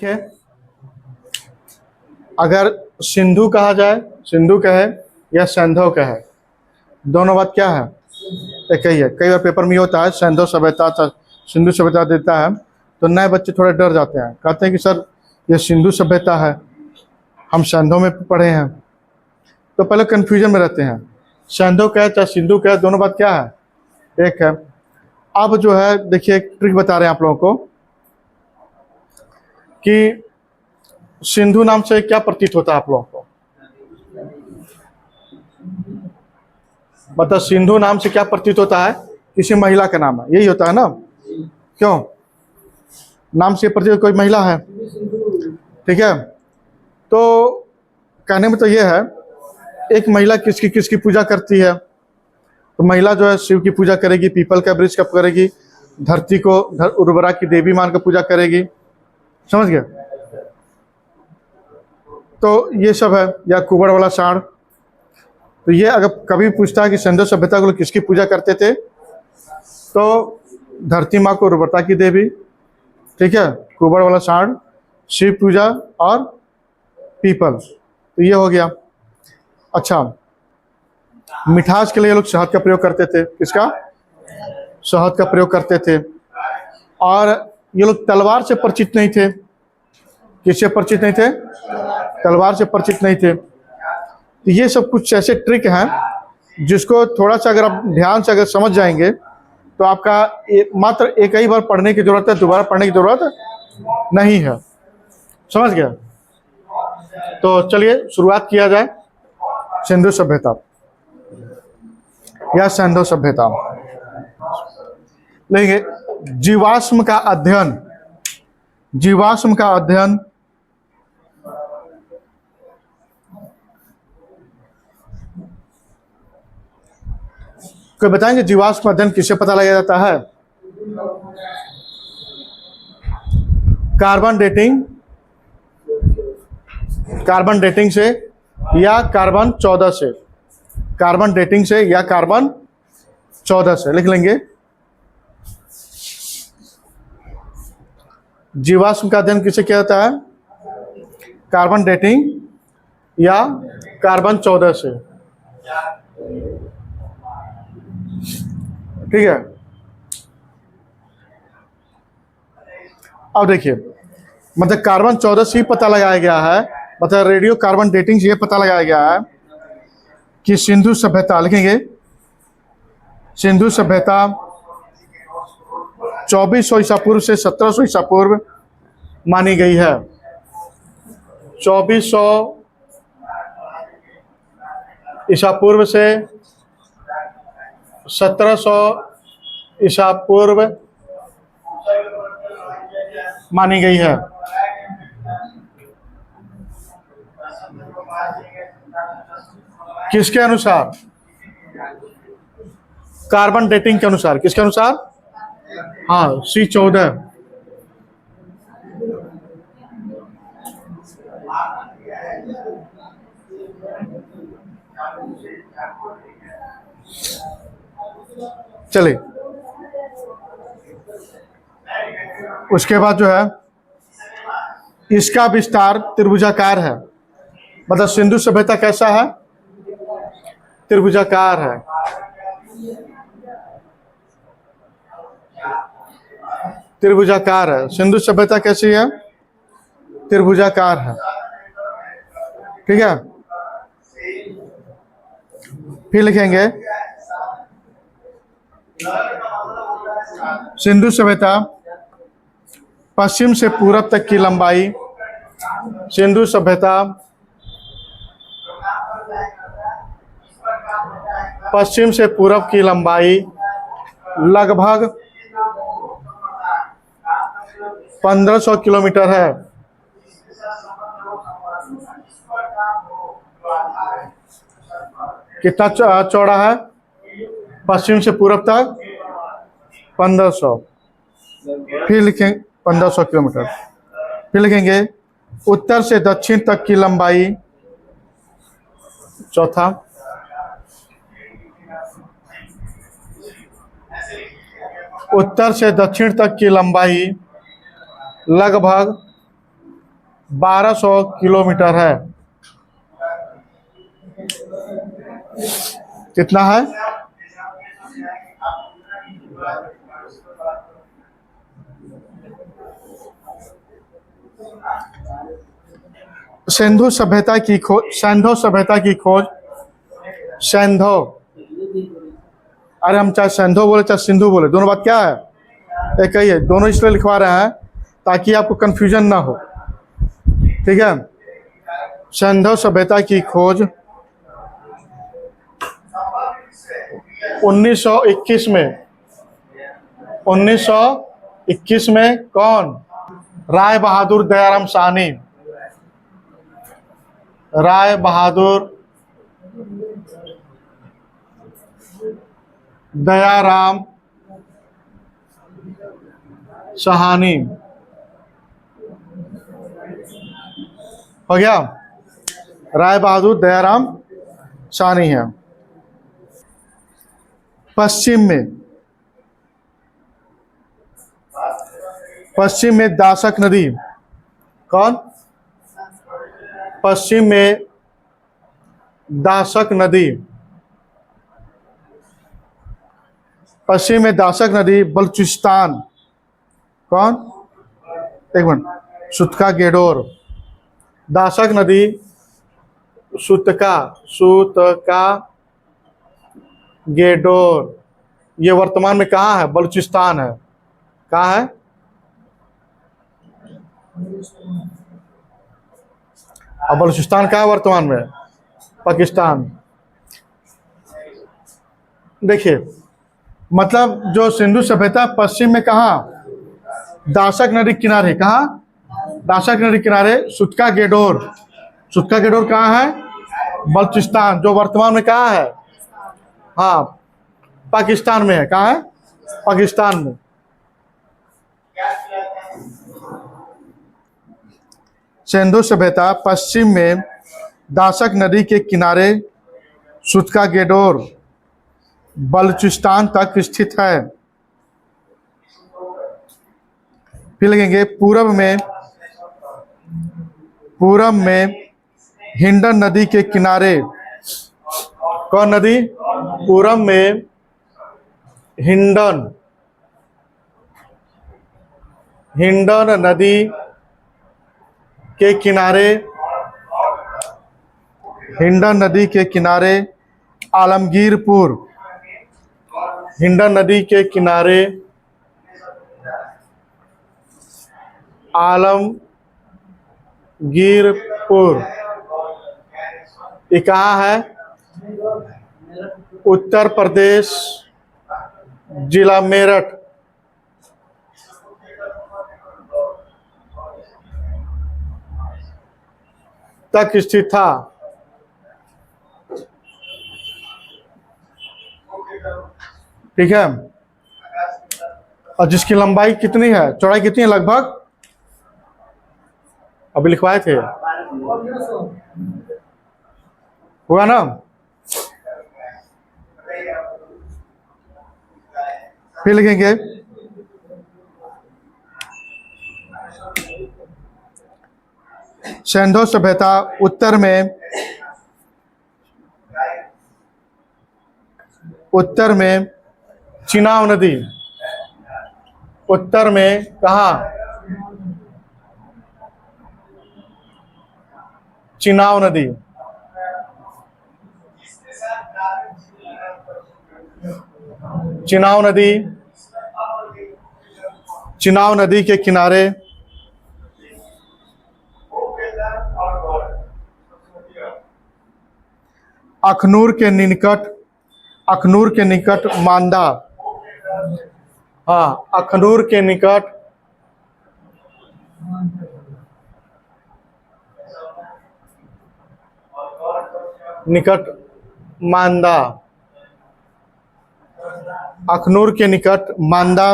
है। अगर सिंधु कहा जाए, सिंधु कहे या सैंधव कहे, दोनों बात क्या है? एक ही है। कई बार पेपर में ये होता है सैंधव सभ्यता सिंधु सभ्यता देता है तो नए बच्चे थोड़े डर जाते हैं, कहते हैं कि सर ये सिंधु सभ्यता है, हम सैंधव में पढ़े हैं, तो पहले कन्फ्यूजन में रहते हैं। सैंधव कहे चाहे सिंधु कहे, दोनों बात क्या है? एक है। अब जो है देखिए एक ट्रिक बता रहे हैं आप लोगों को कि सिंधु नाम से क्या प्रतीत होता है आप लोगों को? मतलब सिंधु नाम से क्या प्रतीत होता है? किसी महिला का नाम है, यही होता है ना? क्यों नाम से प्रतीत कोई महिला है? ठीक है, तो कहने में तो ये है, एक महिला किसकी पूजा करती है? तो महिला जो है शिव की पूजा करेगी, पीपल का वृक्ष का करेगी, धरती को उर्वरा की देवी मान कर पूजा करेगी। समझ गए? तो ये सब है। या कुबड़ वाला साढ़। तो ये अगर कभी पूछता है कि सिंधु सभ्यता को लोग किसकी पूजा करते थे, तो धरती माँ को उर्वरता की देवी, ठीक है, कुबड़ वाला साढ़, शिव पूजा और पीपल। तो ये हो गया। अच्छा, मिठास के लिए लोग शहद का प्रयोग करते थे। किसका? शहद का प्रयोग करते थे। और ये लोग तलवार से परिचित नहीं थे। किससे परिचित नहीं थे? तलवार से परिचित नहीं थे। तो ये सब कुछ ऐसे ट्रिक हैं जिसको थोड़ा सा अगर आप ध्यान से अगर समझ जाएंगे तो आपका मात्र एक ही बार पढ़ने की जरूरत है, दोबारा पढ़ने की जरूरत नहीं है। समझ गया? तो चलिए शुरुआत किया जाए सिंधु सभ्यता या सैंधव सभ्यता। लेंगे जीवाश्म का अध्ययन। जीवाश्म का अध्ययन कोई बताएंगे जीवाश्म अध्ययन किससे पता लगाया जाता है? कार्बन डेटिंग, कार्बन डेटिंग से या कार्बन 14 से। कार्बन डेटिंग से या कार्बन 14 से लिख लेंगे। जीवाश्म का अध्ययन किसे किया जाता है? कार्बन डेटिंग या कार्बन 14 से। ठीक है। अब देखिए, मतलब कार्बन 14 से ही पता लगाया गया है, मतलब रेडियो कार्बन डेटिंग से ये पता लगाया गया है कि सिंधु सभ्यता, लिखेंगे सिंधु सभ्यता 2400 ईसा पूर्व से 1700 ईसा पूर्व मानी गई है। 2400 ईसा पूर्व से 1700 ईसा पूर्व मानी गई है। किसके अनुसार? कार्बन डेटिंग के अनुसार। किसके अनुसार? हाँ, C14। चलिए, उसके बाद जो है इसका विस्तार त्रिभुजाकार है। मतलब सिंधु सभ्यता कैसा है? त्रिभुजाकार है। त्रिभुजाकार है। सिंधु सभ्यता कैसी है? त्रिभुजाकार है। ठीक है। फिर लिखेंगे सिंधु सभ्यता पश्चिम से पूरब तक की लंबाई। सिंधु सभ्यता पश्चिम से पूरब की लंबाई लगभग 1500 किलोमीटर है। कितना चौड़ा है? पश्चिम से पूरब तक 1500। फिर लिखेंगे 1500 किलोमीटर। फिर लिखेंगे उत्तर से दक्षिण तक की लंबाई। चौथा, उत्तर से दक्षिण तक की लंबाई लगभग 1200 किलोमीटर है। कितना है? सिंधु सभ्यता की खोज, सिंधु सभ्यता की खोज, सिंधु, अरे हम चाहे सिंधु बोले चाहे सिंधु बोले, दोनों बात क्या है? एक ही है। दोनों इसलिए लिखवा रहे हैं ताकि आपको कंफ्यूजन ना हो, ठीक है। सिंधु सभ्यता की खोज 1921 में, 1921 में कौन? राय बहादुर दयाराम साहनी, राय बहादुर दयाराम साहनी। हो गया? राय बहादुर दयाराम साहनी है। पश्चिम में दासक नदी, कौन? पश्चिम में दासक नदी, पश्चिम में दासक नदी बलूचिस्तान, कौन? एक मिनट, सुतका गेडोर, दासक नदी सुतका गेडोर, ये वर्तमान में कहाँ है? बलूचिस्तान है। कहाँ है? अब बलूचिस्तान कहाँ है वर्तमान में? पाकिस्तान। देखिए, मतलब जो सिंधु सभ्यता पश्चिम में कहाँ? दासक नदी किनारे। कहाँ? दासक नदी किनारे सुतका गेडोर। सुतका गेडोर कहाँ है? बलूचिस्तान, जो वर्तमान में कहाँ है? हाँ, पाकिस्तान में है। कहाँ है? पाकिस्तान में। सिंधु सभ्यता पश्चिम में दासक नदी के किनारे सुतका गेडोर बलूचिस्तान तक स्थित है। फिर लगेंगे पूरब में हिंडन नदी के किनारे, कौन नदी? पूरब में हिंडन नदी के किनारे, हिंडन नदी के किनारे आलमगीरपुर, हिंडन नदी के किनारे आलमगीरपुर, ये कहाँ है? उत्तर प्रदेश, जिला मेरठ। तक स्थित था। ठीक है। और जिसकी लंबाई कितनी है, चौड़ाई कितनी है लगभग? अभी लिखवाए थे, हुआ ना? फिर लिखेंगे सिंधु सभ्यता उत्तर में चिनाब नदी, उत्तर में कहाँ? चिनाब नदी। चिनाब नदी के किनारे अखनूर के निकट मांदा, हाँ, अखनूर के निकट मांदा, अखनूर के निकट मांदा,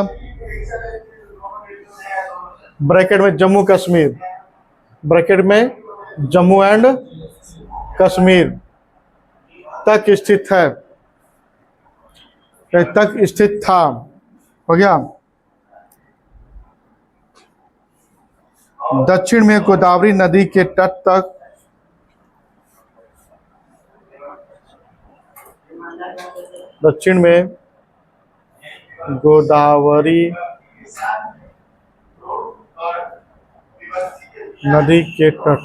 ब्रैकेट में जम्मू कश्मीर, ब्रैकेट में जम्मू एंड कश्मीर तक स्थित है, तक स्थित था। हो गया? दक्षिण में गोदावरी नदी के तट तक दक्षिण में गोदावरी नदी के तट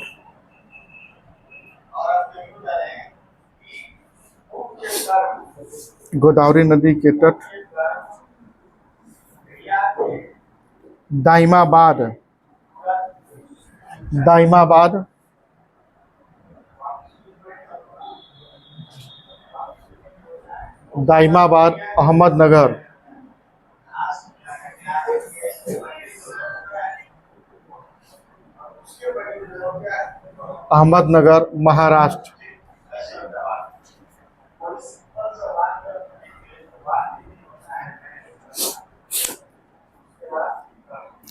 गोदावरी नदी के तट दाइमाबाद दाइमाबाद दाइमाबाद अहमदनगर अहमदनगर महाराष्ट्र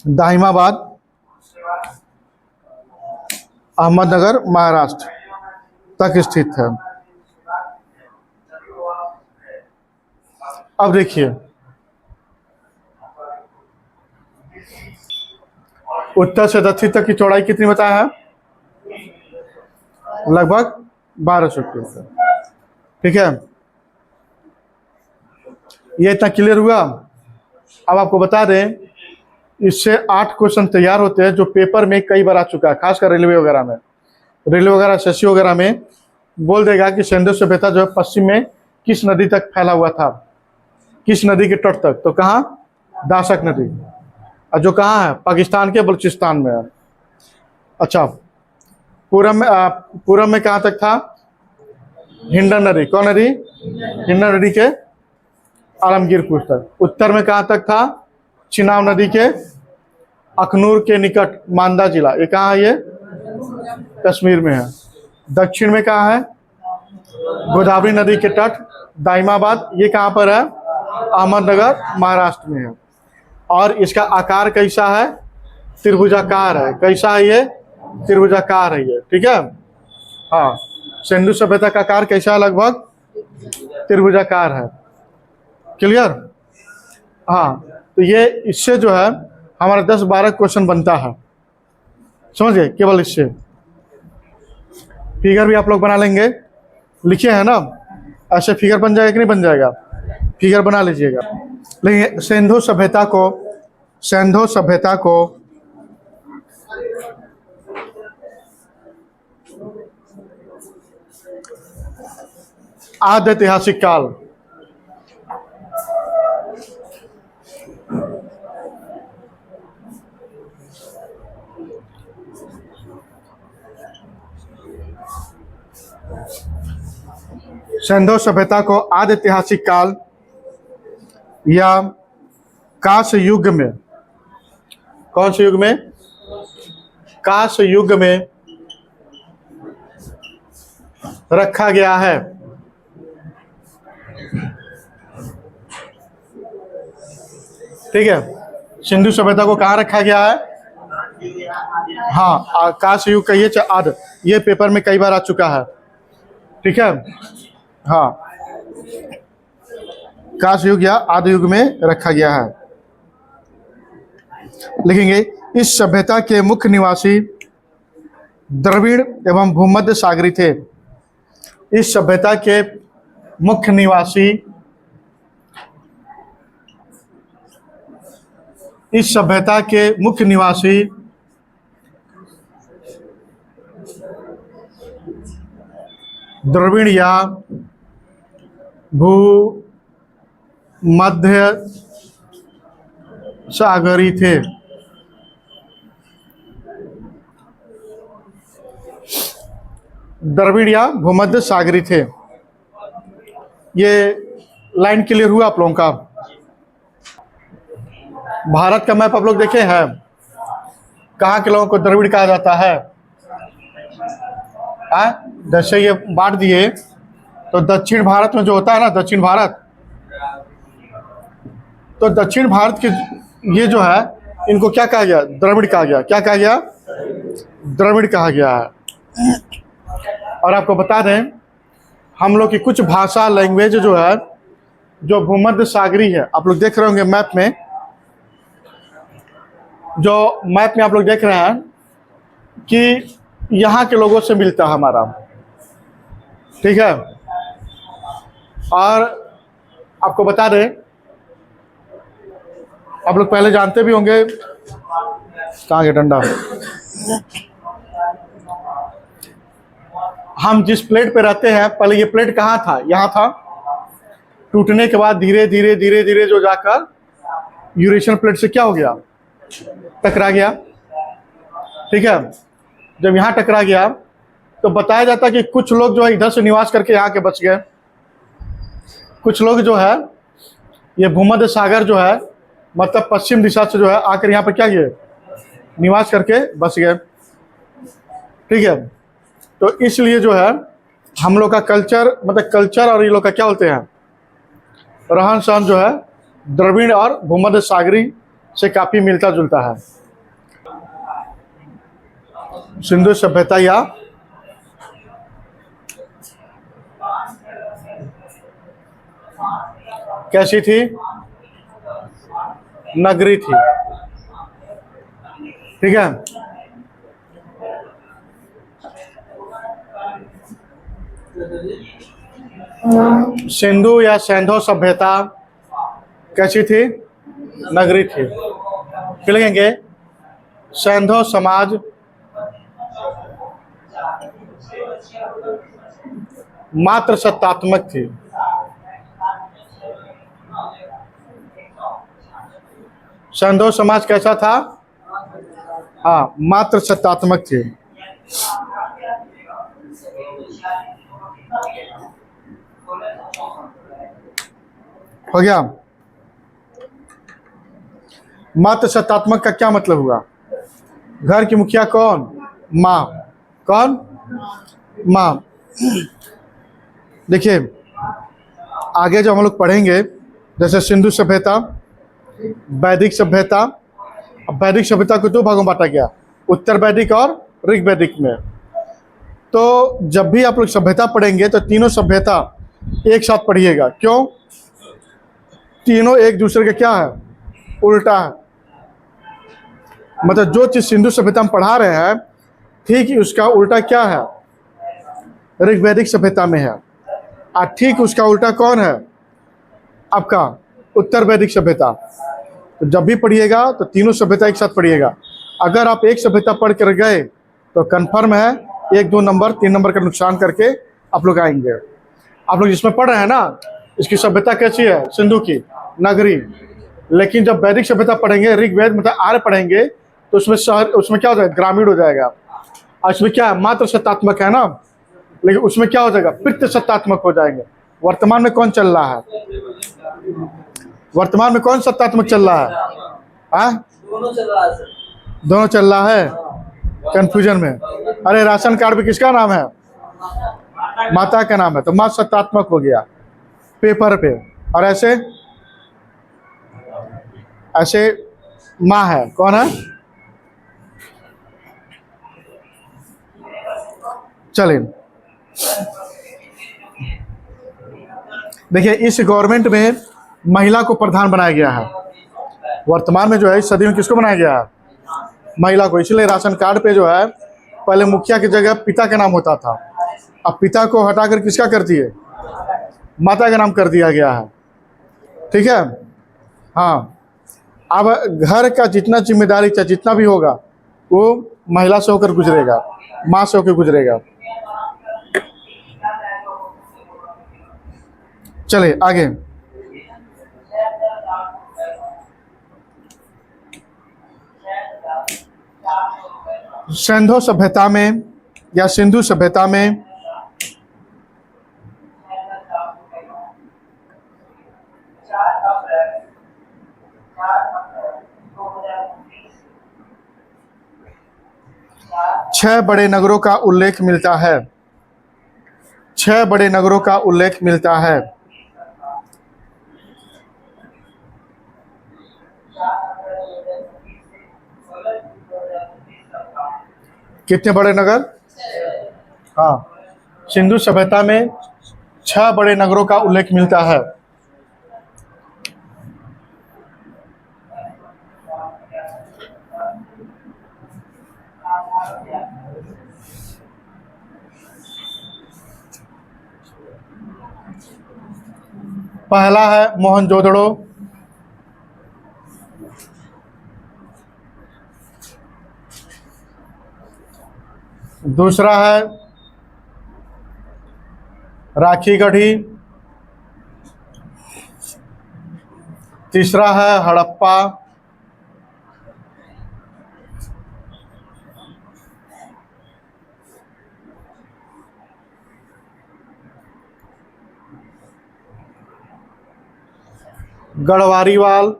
दाहिमाबाद अहमदनगर महाराष्ट्र तक स्थित है। अब देखिए उत्तर से दक्षिण तक की चौड़ाई कितनी बताया है? लगभग 1200 किलोमीटर। ठीक है, ये इतना क्लियर हुआ। अब आपको बता दें इससे 8 क्वेश्चन तैयार होते हैं जो पेपर में कई बार आ चुका है, खासकर रेलवे वगैरह में, रेलवे वगैरह एसएससी वगैरह में बोल देगा कि सिंधु सभ्यता जो है पश्चिम में किस नदी तक फैला हुआ था, किस नदी के तट तक, तो कहाँ? दाशक नदी। और जो कहाँ है? पाकिस्तान के बलूचिस्तान में है। अच्छा, पूरब में कहाँ तक था? हिंडन नदी। कौन नदी? हिंडन नदी के आलमगीरपुर तक। उत्तर में कहाँ तक था? चिनाब नदी के अखनूर के निकट मांदा जिला। ये कहाँ है? ये कश्मीर में है। दक्षिण में कहाँ है? गोदावरी नदी के तट दाइमाबाद। ये कहाँ पर है? अहमदनगर महाराष्ट्र में है। और इसका आकार कैसा है? त्रिभुजाकार है। कैसा है ये? त्रिभुजाकार है ये। ठीक है, हाँ, सिंधु सभ्यता का आकार कैसा है? लगभग त्रिभुजाकार है। क्लियर? हाँ, तो ये इससे जो है हमारा 10-12 क्वेश्चन बनता है, समझिए, केवल इससे। फिगर भी आप लोग बना लेंगे, लिखे हैं ना, ऐसे फिगर बन जाएगा कि नहीं बन जाएगा? फिगर बना लीजिएगा। लेकिन सिंधु सभ्यता को आद्य ऐतिहासिक काल सिंधु सभ्यता को आद्य ऐतिहासिक काल या कांस्य युग में, कौन से युग में? कांस्य युग में रखा गया है। ठीक है, सिंधु सभ्यता को कहाँ रखा गया है? हाँ, कांस्य युग कहिए चाहे आद्य, ये पेपर में कई बार आ चुका है। ठीक है, हाँ, कांस्य युग या आदि युग में रखा गया है। लिखेंगे इस सभ्यता के मुख्य निवासी द्रविड़ एवं भूमध्य सागरी थे। इस सभ्यता के मुख्य निवासी द्रविड़ या भूमध्य सागरी थे। द्रविड़ या भूमध्य सागरी थे। ये लाइन क्लियर हुआ आप लोगों का? भारत का मैप आप लोग देखे हैं? कहाँ के लोगों को द्रविड़ कहा जाता है? जैसे ये बांट दिए तो दक्षिण भारत में जो होता है ना, दक्षिण भारत, तो दक्षिण भारत के ये जो है इनको क्या कहा गया? द्रविड़ कहा गया। क्या कहा गया? द्रविड़ कहा गया है। और आपको बता दें हम लोग की कुछ भाषा लैंग्वेज जो है जो भूमध्य सागरी है, आप लोग देख रहे होंगे मैप में, जो मैप में आप लोग देख रहे हैं कि यहाँ के लोगों से मिलता है हमारा, ठीक है। और आपको बता दें, आप लोग पहले जानते भी होंगे, कहाँ गया डंडा, हम जिस प्लेट पे रहते हैं, पहले ये प्लेट कहाँ था, यहाँ था। टूटने के बाद धीरे धीरे धीरे धीरे जो जाकर यूरेशियन प्लेट से क्या हो गया, टकरा गया, ठीक है। जब यहाँ टकरा गया तो बताया जाता है कि कुछ लोग जो है इधर से निवास करके यहाँ के बच गए, कुछ लोग जो है ये भूमध्य सागर जो है मतलब पश्चिम दिशा से जो है आकर यहाँ पर क्या किए, निवास करके बस गए, ठीक है। तो इसलिए जो है हम लोग का कल्चर, मतलब कल्चर और ये लोग का क्या बोलते हैं, रहन सहन जो है द्रविड़ और भूमध्य सागरी से काफी मिलता जुलता है। सिंधु सभ्यता या कैसी थी, नगरी थी, ठीक है। सिंधु या सैंधो सभ्यता कैसी थी, नगरी थी। फिर लिखेंगे सैंधो समाज मात्र सत्तात्मक थी। सैंधव समाज कैसा था, हाँ, मात्र सत्तात्मक थी। हो गया। मात्र सत्तात्मक का क्या मतलब हुआ, घर की मुखिया कौन, माँ, कौन, माँ। देखिए आगे जो हम लोग पढ़ेंगे, जैसे सिंधु सभ्यता, वैदिक सभ्यता। अब वैदिक सभ्यता को दो भागों में बांटा गया, उत्तर वैदिक और ऋग वैदिक में। तो जब भी आप लोग सभ्यता पढ़ेंगे तो तीनों सभ्यता एक साथ पढ़िएगा। क्यों, तीनों एक दूसरे के क्या है, उल्टा है। मतलब जो चीज सिंधु सभ्यता में पढ़ा रहे हैं, ठीक उसका उल्टा क्या है, ऋग वैदिक सभ्यता में है। और ठीक उसका उल्टा कौन है, आपका उत्तर वैदिक सभ्यता। तो जब भी पढ़िएगा तो तीनों सभ्यता एक साथ पढ़िएगा। अगर आप एक सभ्यता पढ़ कर गए तो कन्फर्म है 1 2 नंबर 3 नंबर का नुकसान करके आप लोग आएंगे। आप लोग जिसमें पढ़ रहे हैं ना, इसकी सभ्यता कैसी है, सिंधु की, नगरी। लेकिन जब वैदिक सभ्यता पढ़ेंगे, ऋग्वेद मतलब आर्य पढ़ेंगे, तो उसमें शहर, उसमें क्या हो जाएगा, ग्रामीण हो जाएगा। और इसमें क्या है, मात्र सत्तात्मक है ना, लेकिन उसमें क्या हो जाएगा, पित्त सत्तात्मक हो जाएंगे। वर्तमान में कौन चल रहा है, वर्तमान में कौन सत्तात्मक चल रहा है, दोनों चल रहा है, कंफ्यूजन में। अरे राशन कार्ड पे किसका नाम है, माता का नाम है, तो माँ सत्तात्मक हो गया पेपर पे। और ऐसे ऐसे माँ है, कौन है, चलिए देखिए इस गवर्नमेंट में महिला को प्रधान बनाया गया है। वर्तमान में जो है इस सदी में किसको बनाया गया है, महिला को। इसलिए राशन कार्ड पे जो है पहले मुखिया की जगह पिता का नाम होता था, अब पिता को हटाकर किसका कर दिए, माता का नाम कर दिया गया है, ठीक है। हाँ, अब घर का जितना जिम्मेदारी चाहे जितना भी होगा वो महिला से होकर गुजरेगा, माँ से होकर गुजरेगा। चलिए आगे। सैंधव सभ्यता में या सिंधु सभ्यता में छह बड़े नगरों का उल्लेख मिलता है, 6 बड़े नगरों का उल्लेख मिलता है। कितने बड़े नगर, हाँ, सिंधु सभ्यता में 6 बड़े नगरों का उल्लेख मिलता है। पहला है मोहनजोदड़ो, दूसरा है राखी गढ़ी, तीसरा है हड़प्पा, गढ़वारीवाल,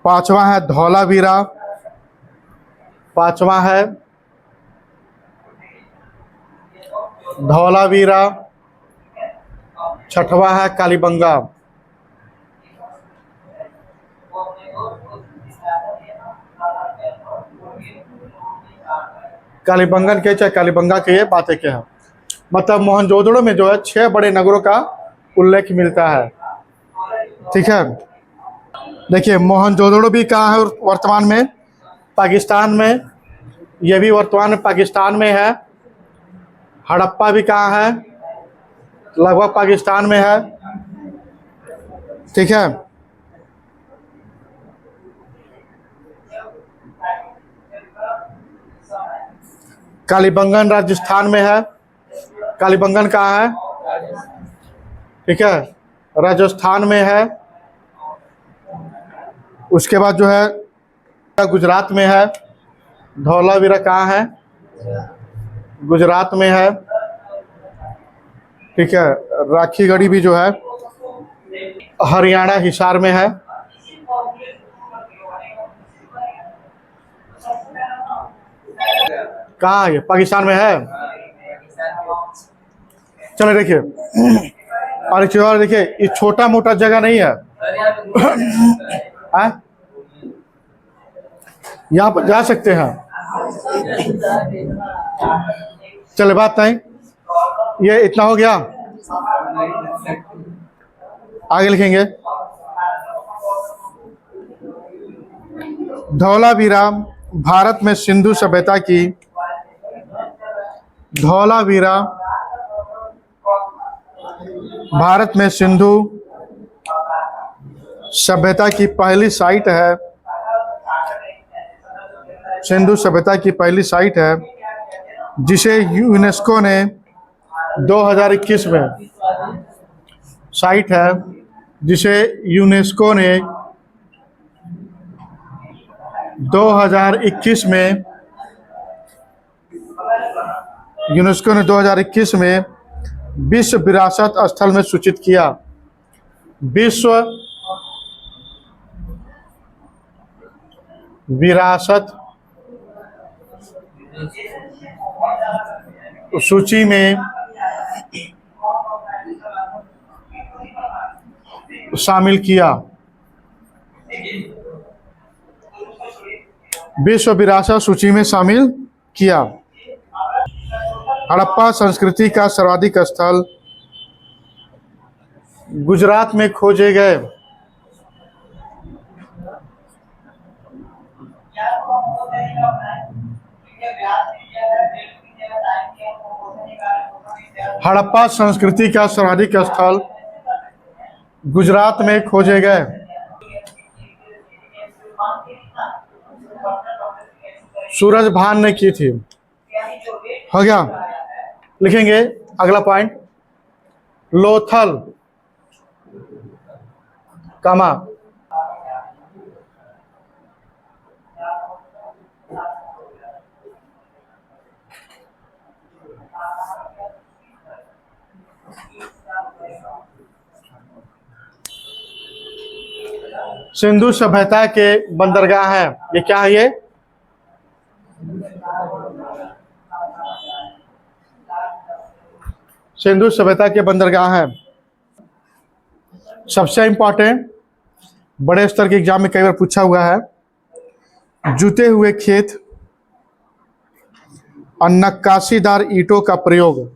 पांचवा है धौलावीरा, पांचवा है धौलावीरा, छठवा है कालीबंगा। कालीबंगन के चाहे कालीबंगा के ये बातें क्या है, मतलब मोहनजोदड़ो में जो है 6 बड़े नगरों का उल्लेख मिलता है। ठीक है, देखिए मोहनजोदड़ो भी कहाँ है वर्तमान में? पाकिस्तान में, ये भी वर्तमान में पाकिस्तान में है। हड़प्पा भी कहाँ है? लगभग पाकिस्तान में है। ठीक है, कालीबंगन राजस्थान में है। कालीबंगन कहाँ है? ठीक है, राजस्थान में है। उसके बाद जो है गुजरात में है। धौलावीरा कहाँ है? गुजरात में है। ठीक है, राखी गढ़ी भी जो है हरियाणा हिसार में है। कहाँ है? पाकिस्तान में है। चलो देखिए, और एक चीज और देखिए, ये छोटा मोटा जगह नहीं है। यहाँ पर जा सकते हैं। चले बात नहीं, ये इतना हो गया, आगे लिखेंगे। धौलावीरा भारत में सिंधु सभ्यता की, धौलावीरा भारत में सिंधु सभ्यता की पहली साइट है। सिंधु सभ्यता की पहली साइट है जिसे यूनेस्को ने 2021 में, साइट है जिसे यूनेस्को ने 2021 में, यूनेस्को ने 2021 में विश्व विरासत स्थल में सूचित किया। विश्व विरासत सूची में शामिल किया। विश्व विरासत सूची में शामिल किया। हड़प्पा संस्कृति का सर्वाधिक स्थल गुजरात में खोजे गए। हड़प्पा संस्कृति का सर्वाधिक स्थल गुजरात में खोजे गए। सूरज भान ने की थी। हो गया, लिखेंगे अगला पॉइंट, लोथल कामा सिंधु सभ्यता के बंदरगाह है। ये क्या है? ये सिंधु सभ्यता के बंदरगाह है। सबसे इंपॉर्टेंट, बड़े स्तर के एग्जाम में कई बार पूछा हुआ है, जुते हुए खेत और नक्काशीदार ईंटों का प्रयोग।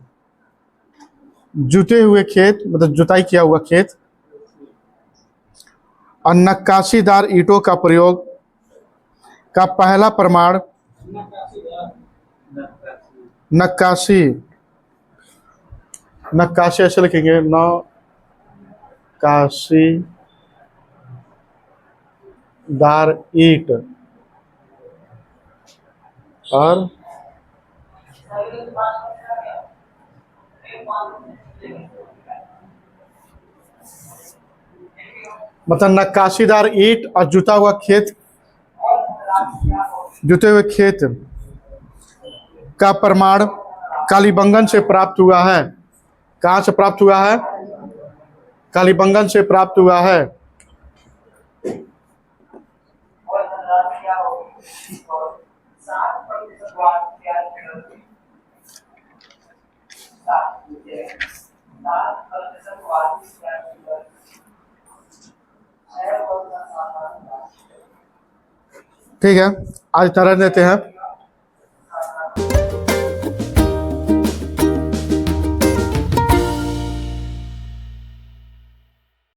जुते हुए खेत मतलब जुताई किया हुआ खेत। और नक्काशीदार ईंटों का प्रयोग का पहला प्रमाण नक्काशी, नक्काशी ऐसे लिखेंगे, नक्काशीदार ईंट और मतलब नक्काशीदार ईंट और जुता हुआ खेत, जुते हुए खेत का प्रमाण कालीबंगन से प्राप्त हुआ है। कहाँ से प्राप्त हुआ है? कालीबंगन से प्राप्त हुआ है। ठीक है, आज इतना रहने देते हैं।